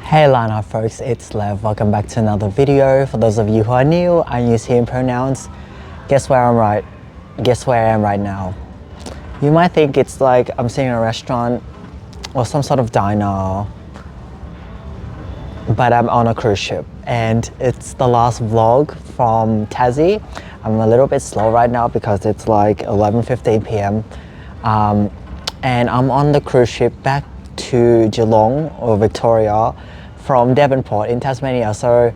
Hey Lana folks, it's Lev. Welcome back to another video. For those of you who are new, I use he, him pronouns. Guess where I'm right? Guess where I am right now? You might think it's like I'm sitting in a restaurant or some sort of diner, but I'm on a cruise ship and it's the last vlog from Tassie. I'm a little bit slow right now because it's like 11:15 p.m. And I'm on the cruise ship back to Geelong or Victoria from Devonport in Tasmania. So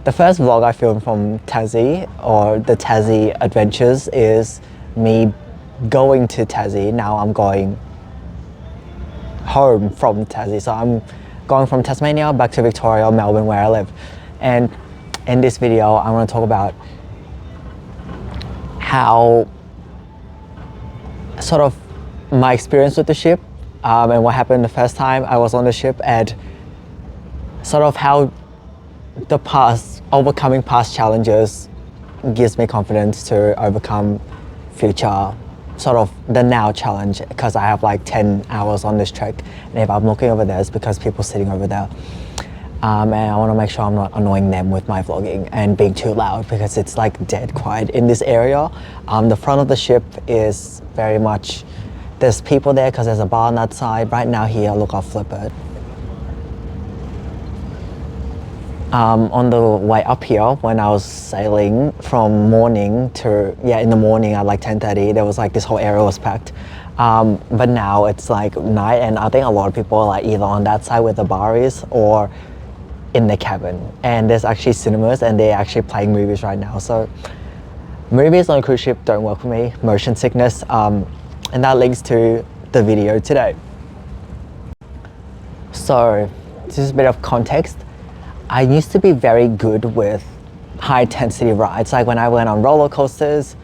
the first vlog I filmed from Tassie, or the Tassie adventures, is me going to Tassie. Now I'm going home from Tassie. So I'm going from Tasmania back to Victoria, Melbourne, where I live. And in this video, I want to talk about how sort of my experience with the ship and what happened the first time I was on the ship, and sort of how overcoming past challenges gives me confidence to overcome future, sort of the now challenge, because I have like 10 hours on this trek, and if I'm looking over there, it's because people sitting over there. And I want to make sure I'm not annoying them with my vlogging and being too loud, because it's like dead quiet in this area. The front of the ship is very much, there's people there because there's a bar on that side. Right now here, look, I'll flip it. On the way up here, when I was sailing from morning to, in the morning at like 10:30, there was like this whole area was packed. But now it's like night, and I think a lot of people are like either on that side where the bar is or in the cabin. And there's actually cinemas and they're actually playing movies right now. So movies on a cruise ship don't work for me, motion sickness. And that links to the video today. So this is a bit of context. I used to be very good with high intensity rides, like when I went on roller coasters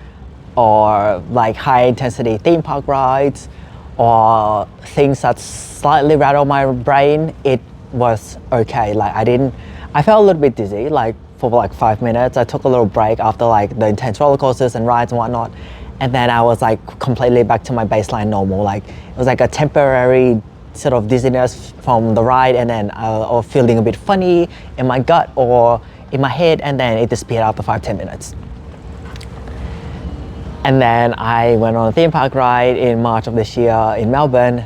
or like high intensity theme park rides or things that slightly rattle my brain. It was okay. Like I felt a little bit dizzy like for like 5 minutes. I took a little break after like the intense roller coasters and rides and whatnot. And then I was like completely back to my baseline normal. Like it was like a temporary sort of dizziness from the ride, and then or feeling a bit funny in my gut or in my head, and then it disappeared after 5-10 minutes. And then I went on a theme park ride in March of this year in Melbourne,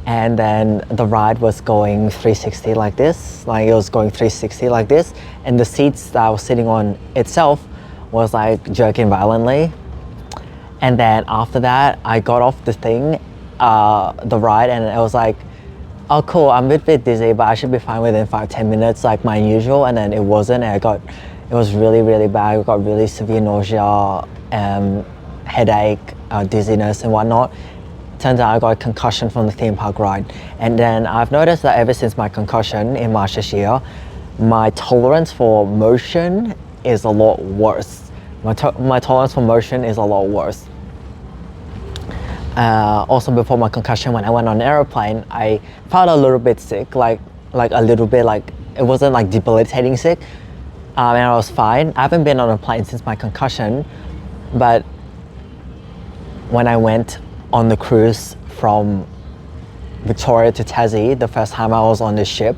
and then the ride was going 360 like this. Like it was going 360 like this, and the seats that I was sitting on itself was like jerking violently. And then after that, I got off the thing, the ride, and it was like, oh cool, I'm a bit dizzy, but I should be fine within 5-10 minutes like my usual. And then it wasn't, and it was really, really bad. I got really severe nausea, headache, dizziness and whatnot. Turns out I got a concussion from the theme park ride. And then I've noticed that ever since my concussion in March this year, my tolerance for motion is a lot worse. My tolerance for motion is a lot worse. Also before my concussion, when I went on an airplane, I felt a little bit sick, like a little bit, like it wasn't like debilitating sick, and I was fine. I haven't been on a plane since my concussion, but when I went on the cruise from Victoria to Tassie, the first time I was on this ship,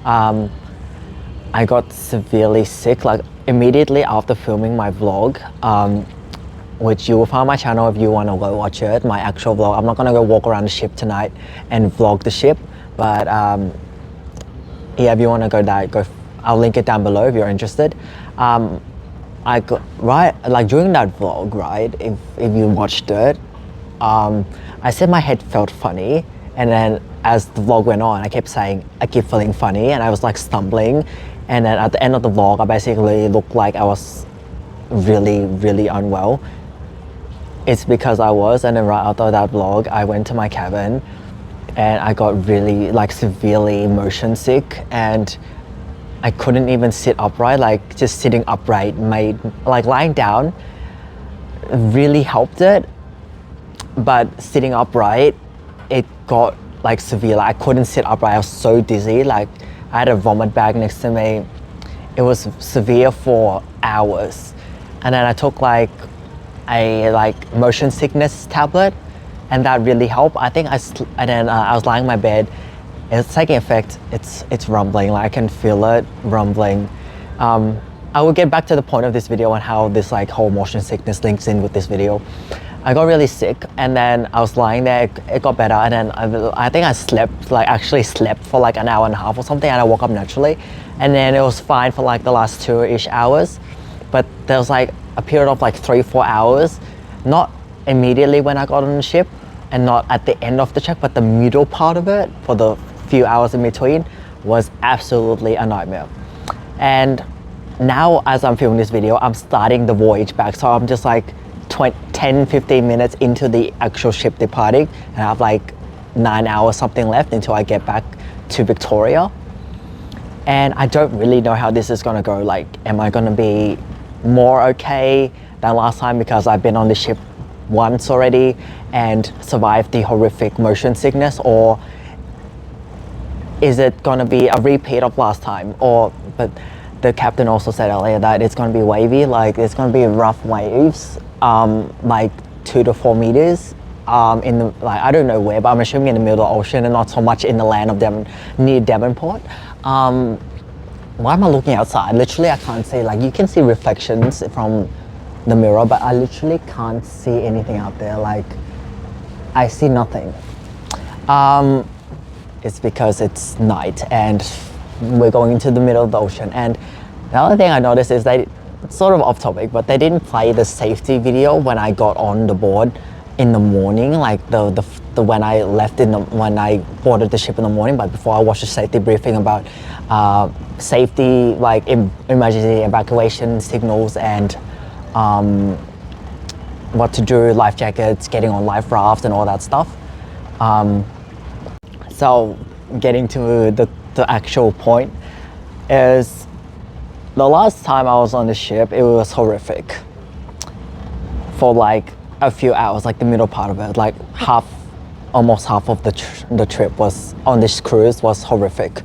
I got severely sick, like immediately after filming my vlog, which you will find on my channel if you want to go watch it, my actual vlog. I'm not going to go walk around the ship tonight and vlog the ship, but yeah, if you want to go, I'll link it down below if you're interested. I got, right, like during that vlog, right, if you watched it, I said my head felt funny, and then as the vlog went on, I kept saying I keep feeling funny, and I was like stumbling, and then at the end of the vlog, I basically looked like I was really, really unwell. It's because I was, and then right after that vlog, I went to my cabin and I got really like severely motion sick, and I couldn't even sit upright. Like just sitting upright made, like lying down really helped it, but sitting upright, it got like severe. Like I couldn't sit upright. I was so dizzy. Like I had a vomit bag next to me. It was severe for hours. And then I took like a motion sickness tablet, and that really helped. I think I was lying in my bed it's taking effect. It's rumbling, like I can feel it rumbling. I will get back to the point of this video and how this like whole motion sickness links in with this video. I got really sick, and then I was lying there, it got better, and then I think I slept, like actually slept for like an hour and a half or something, and I woke up naturally, and then it was fine for like the last 2-ish hours. But there was like a period of like 3-4 hours, not immediately when I got on the ship, and not at the end of the trek, but the middle part of it, for the few hours in between, was absolutely a nightmare. And now as I'm filming this video, I'm starting the voyage back, so I'm just like 10-15 minutes into the actual ship departing, and I have like 9 hours something left until I get back to Victoria. And I don't really know how this is gonna go. Like, am I gonna be more okay than last time because I've been on the ship once already and survived the horrific motion sickness, or is it gonna be a repeat of last time? But the captain also said earlier that it's gonna be wavy, like it's gonna be rough waves, like 2 to 4 meters, in the, like, I don't know where, but I'm assuming in the middle of the ocean and not so much in the land of near Devonport. Why am I looking outside? Literally I can't see, like you can see reflections from the mirror, but I literally can't see anything out there. Like I see nothing. It's because it's night and we're going into the middle of the ocean. And the other thing I noticed is that, it's sort of off topic, but they didn't play the safety video when I got on the board in the morning, like the when I left when I boarded the ship in the morning. But before, I watched a safety briefing about safety, like emergency evacuation signals and what to do, life jackets, getting on life rafts and all that stuff. So getting to the actual point is, the last time I was on the ship, it was horrific for like a few hours, like the middle part of it, like almost half of the trip was on this cruise was horrific.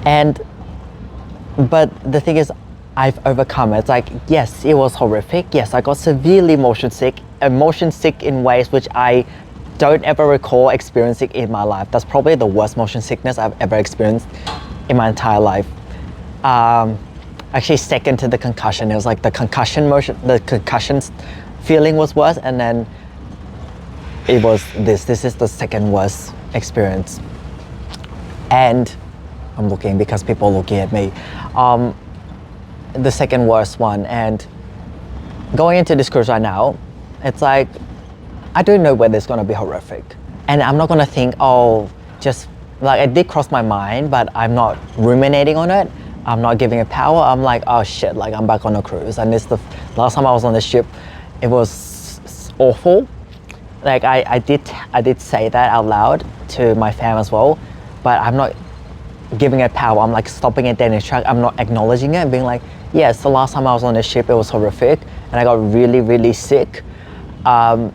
But the thing is, I've overcome it. It's like, yes, it was horrific. Yes, I got severely motion sick in ways which I don't ever recall experiencing in my life. That's probably the worst motion sickness I've ever experienced in my entire life. Actually second to the concussion. It was like the concussion feeling was worse, and then it was this is the second worst experience. And I'm looking because people are looking at me. The second worst one. And going into this cruise right now, it's like, I don't know whether it's gonna be horrific, and I'm not gonna think, oh, just like, it did cross my mind, but I'm not ruminating on it. I'm not giving it power. I'm like, oh shit, like I'm back on a cruise. And this the last time I was on the ship, it was awful. Like I did say that out loud to my fam as well, but I'm not giving it power. I'm like stopping it dead in its track. I'm not acknowledging it and being like, yes, the last time I was on the ship, it was horrific and I got really, really sick. But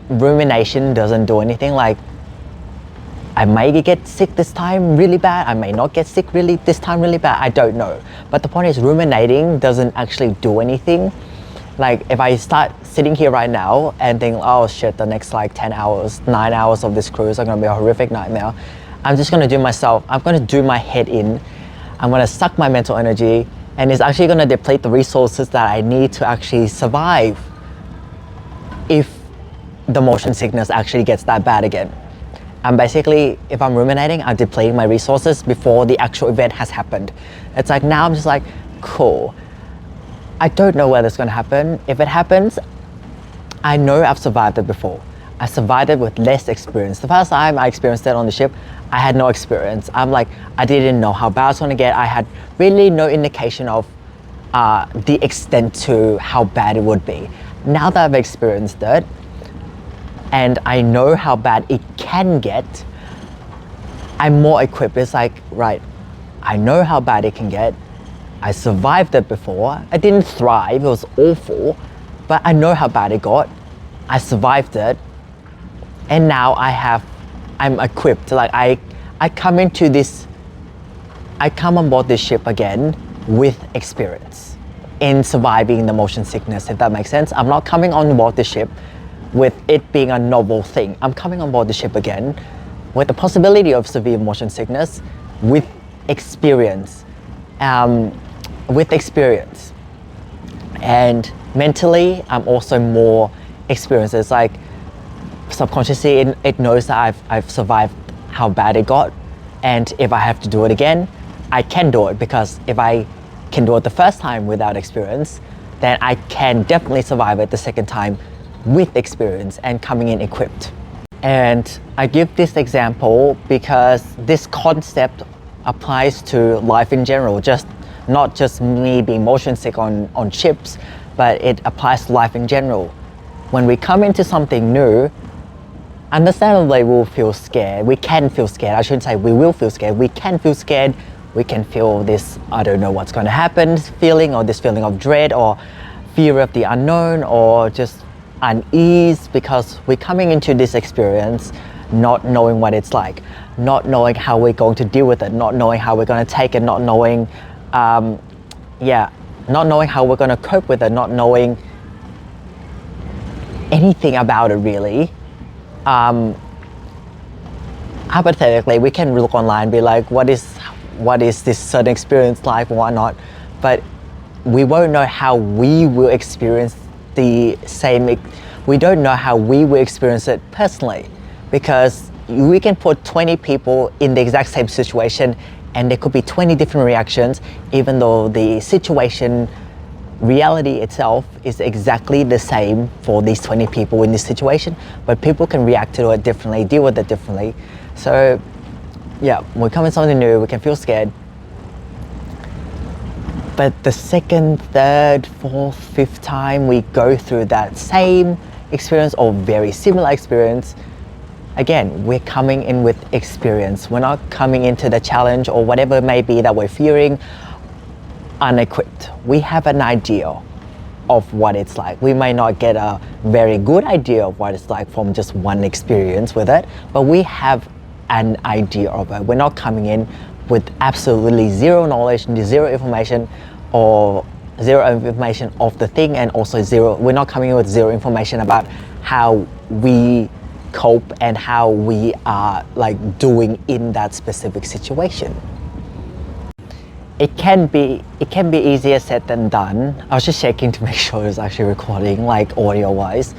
rumination doesn't do anything. Like, I may get sick this time really bad, I may not get sick this time really bad, I don't know. But the point is, ruminating doesn't actually do anything. Like, if I start sitting here right now and think, oh shit, the next like 10 hours, 9 hours of this cruise are gonna be a horrific nightmare, I'm just gonna I'm gonna do my head in, I'm gonna suck my mental energy, and it's actually gonna deplete the resources that I need to actually survive if the motion sickness actually gets that bad again. And basically, if I'm ruminating, I'm depleting my resources before the actual event has happened. It's like, now I'm just like, cool. I don't know whether it's gonna happen. If it happens, I know I've survived it before. I survived it with less experience. The first time I experienced it on the ship, I had no experience. I'm like, I didn't know how bad it's gonna get. I had really no indication of the extent to how bad it would be. Now that I've experienced it, and I know how bad it can get, I'm more equipped. It's like, right, I know how bad it can get. I survived it before. I didn't thrive, it was awful, but I know how bad it got. I survived it, and now I'm equipped. Like, I come on board this ship again with experience in surviving the motion sickness, if that makes sense. I'm not coming on board the ship with it being a novel thing. I'm coming on board the ship again with the possibility of severe motion sickness with experience. With experience. And mentally, I'm also more experienced. It's like subconsciously, it knows that I've survived how bad it got. And if I have to do it again, I can do it, because if I can do it the first time without experience, then I can definitely survive it the second time with experience and coming in equipped. And I give this example because this concept applies to life in general, just not just me being motion sick on ships, but it applies to life in general. When we come into something new, understandably we'll feel scared. We can feel scared. I shouldn't say we will feel scared. We can feel scared. We can feel this, I don't know what's going to happen feeling, or this feeling of dread or fear of the unknown, or just unease, because we're coming into this experience not knowing what it's like, not knowing how we're going to deal with it, not knowing how we're going to take it, not knowing not knowing how we're going to cope with it, not knowing anything about it really. Hypothetically, we can look online and be like, what is this certain experience like, why not? But we won't know how we will experience the same. We don't know how we will experience it personally, because we can put 20 people in the exact same situation and there could be 20 different reactions, even though the situation, reality itself is exactly the same for these 20 people in this situation, but people can react to it differently, deal with it differently. So yeah, when we come in something new, we can feel scared. But the second, third, fourth, fifth time we go through that same experience or very similar experience, again, we're coming in with experience. We're not coming into the challenge or whatever it may be that we're fearing unequipped. We have an idea of what it's like. We may not get a very good idea of what it's like from just one experience with it, but we have an idea of it. We're not coming in with absolutely zero knowledge, zero information, or zero information of the thing, and also we're not coming in with zero information about how we cope and how we are like doing in that specific situation. It can be easier said than done. I was just checking to make sure it's actually recording, like audio wise.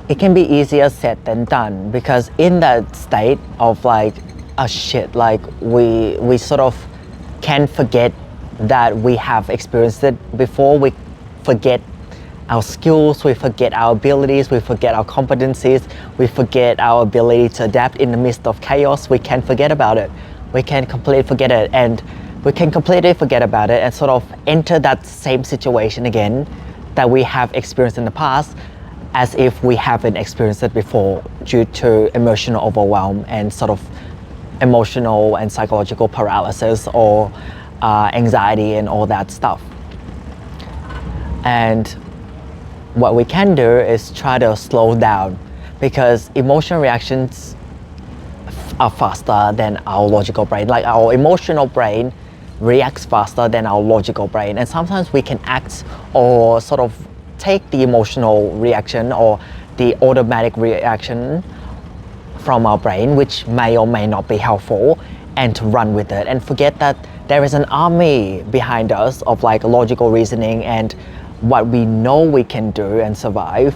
It can be easier said than done, because in that state of like, oh shit, like we sort of can forget that we have experienced it before. We forget our skills, we forget our abilities, we forget our competencies, we forget our ability to adapt in the midst of chaos. We can forget about it. We can completely forget it, and we can completely forget about it and sort of enter that same situation again that we have experienced in the past, as if we haven't experienced it before, due to emotional overwhelm and sort of emotional and psychological paralysis, or anxiety and all that stuff. And what we can do is try to slow down, because emotional reactions are faster than our logical brain. Like our emotional brain reacts faster than our logical brain, and sometimes we can act or sort of take the emotional reaction or the automatic reaction from our brain, which may or may not be helpful, and to run with it and forget that there is an army behind us of like logical reasoning and what we know we can do and survive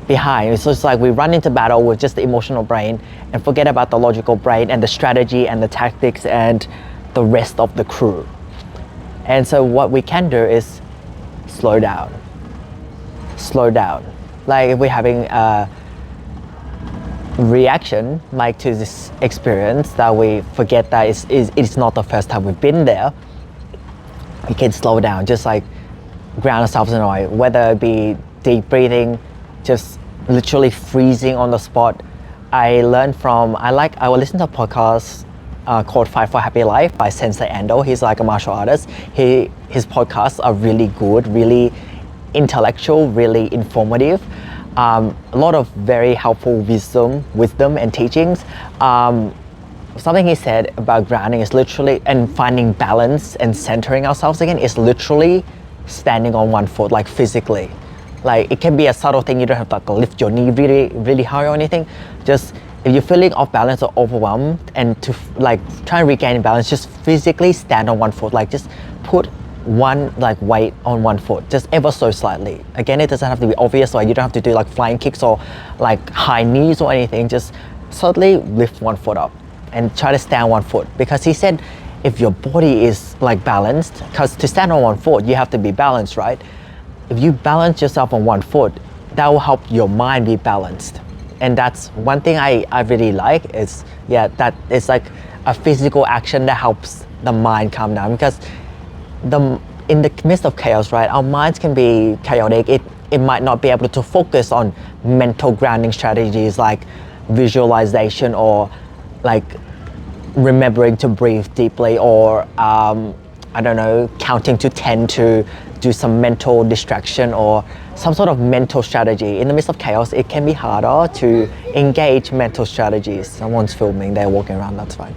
behind. So it's like we run into battle with just the emotional brain and forget about the logical brain and the strategy and the tactics and the rest of the crew. And so what we can do is slow down. Slow down. Like if we're having a reaction like to this experience that we forget that it's not the first time we've been there, we can slow down, just like ground ourselves in a way, whether it be deep breathing, just literally freezing on the spot. I learned from, I will listen to a podcast called Fight for Happy Life by Sensei Ando. He's like a martial artist. His podcasts are really good, really intellectual, really informative. A lot of very helpful wisdom and teachings. Something he said about grounding is literally, and finding balance and centering ourselves again, is literally standing on one foot, like physically. Like it can be a subtle thing. You don't have to like lift your knee really high or anything. Just if you're feeling off balance or overwhelmed and to like try and regain balance, just physically stand on one foot. Like just put one like weight on one foot, just ever so slightly. Again, it doesn't have to be obvious, or you don't have to do like flying kicks or like high knees or anything. Just slightly lift one foot up and try to stand on one foot, because he said if your body is like balanced, because to stand on one foot you have to be balanced, right? If you balance yourself on one foot, that will help your mind be balanced. And that's one thing I really like is, yeah, that it's like a physical action that helps the mind calm down, because in the midst of chaos, right, our minds can be chaotic. It might not be able to focus on mental grounding strategies like visualization or like remembering to breathe deeply, or I don't know, counting to 10 to do some mental distraction or some sort of mental strategy. In the midst of chaos, it can be harder to engage mental strategies. Someone's filming, they're walking around, that's fine.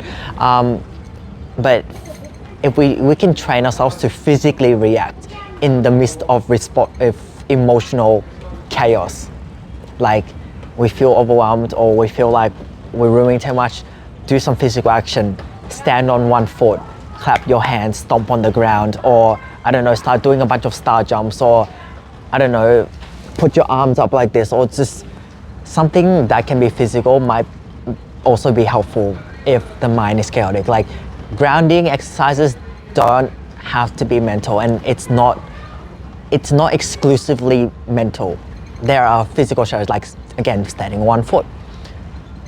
But if we can train ourselves to physically react in the midst of emotional chaos, like we feel overwhelmed or we feel like we're ruining too much, do some physical action. Stand on one foot, clap your hands, stomp on the ground, or I don't know, start doing a bunch of star jumps, or I don't know, put your arms up like this, or just something that can be physical might also be helpful if the mind is chaotic. Like grounding exercises don't have to be mental, and it's not exclusively mental. There are physical strategies, like again, standing on one foot,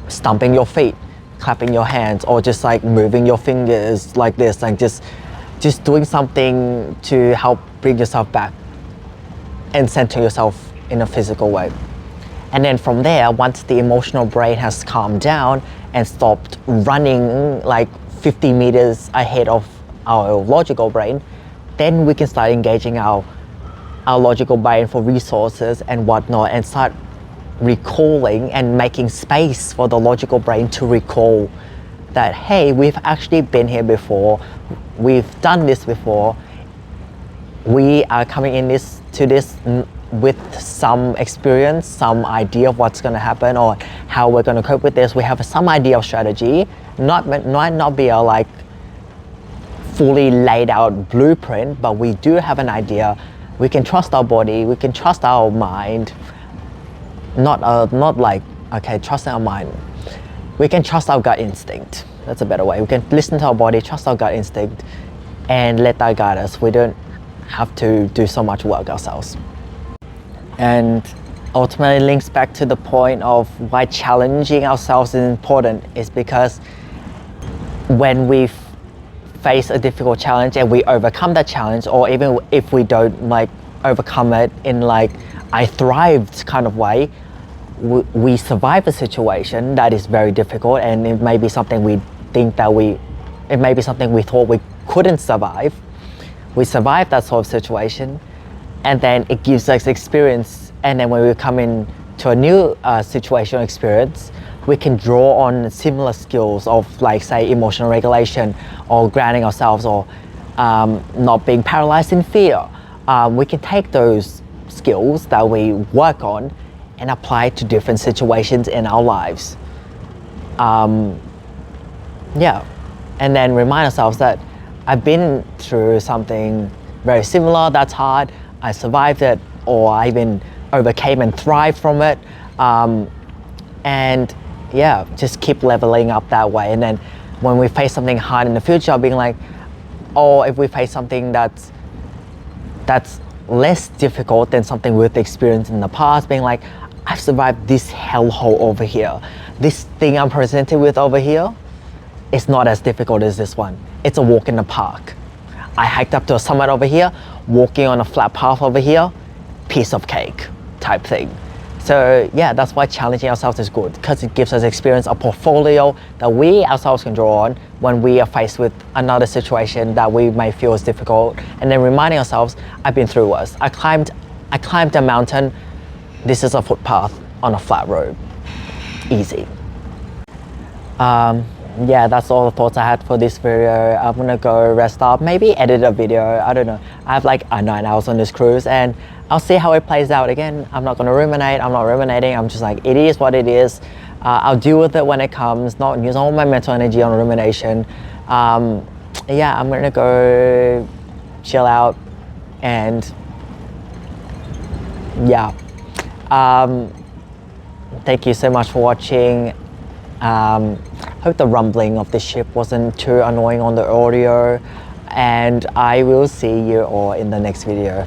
stomping your feet, clapping your hands, or just like moving your fingers like this, like just doing something to help bring yourself back and center yourself in a physical way. And then from there, once the emotional brain has calmed down and stopped running like 50 meters ahead of our logical brain, then we can start engaging our logical brain for resources and whatnot, and start recalling and making space for the logical brain to recall that, hey, we've actually been here before, we've done this before, we are coming in to this with some experience, some idea of what's going to happen or how we're going to cope with this. We have some idea of strategy, might not be a like fully laid out blueprint, but we do have an idea. We can trust our body, we can trust our mind. Not like, okay, trust our mind. We can trust our gut instinct. That's a better way. We can listen to our body, trust our gut instinct, and let that guide us. We don't have to do so much work ourselves. And ultimately links back to the point of why challenging ourselves is important, is because when we face a difficult challenge and we overcome that challenge, or even if we don't like overcome it in like I thrived kind of way, we survive a situation that is very difficult, and it may be something we think that it may be something we thought we couldn't survive. We survive that sort of situation, and then it gives us experience, and then when we come in to a new situation or experience, we can draw on similar skills of like say emotional regulation or grounding ourselves, or not being paralyzed in fear. We can take those skills that we work on and apply it to different situations in our lives. Yeah, and then remind ourselves that I've been through something very similar that's hard, I survived it, or I even overcame and thrived from it. And yeah, just keep leveling up that way. And then when we face something hard in the future, being like, oh, if we face something that's less difficult than something we've experienced in the past, being like, I've survived this hellhole over here. This thing I'm presented with over here is not as difficult as this one. It's a walk in the park. I hiked up to a summit over here, walking on a flat path over here, piece of cake type thing. So yeah, that's why challenging ourselves is good, because it gives us experience, a portfolio that we ourselves can draw on when we are faced with another situation that we may feel is difficult, and then reminding ourselves, I've been through worse. I climbed a mountain. This is a footpath on a flat road. Easy. yeah, that's all the thoughts I had for this video. I'm gonna go rest up, maybe edit a video, I don't know. I have like 9 hours on this cruise and I'll see how it plays out. Again, I'm not gonna ruminate, I'm not ruminating, I'm just like, it is what it is. I'll deal with it when it comes, not use all my mental energy on rumination. Yeah, I'm gonna go chill out and yeah. Thank you so much for watching. Hope the rumbling of the ship wasn't too annoying on the audio, and I will see you all in the next video.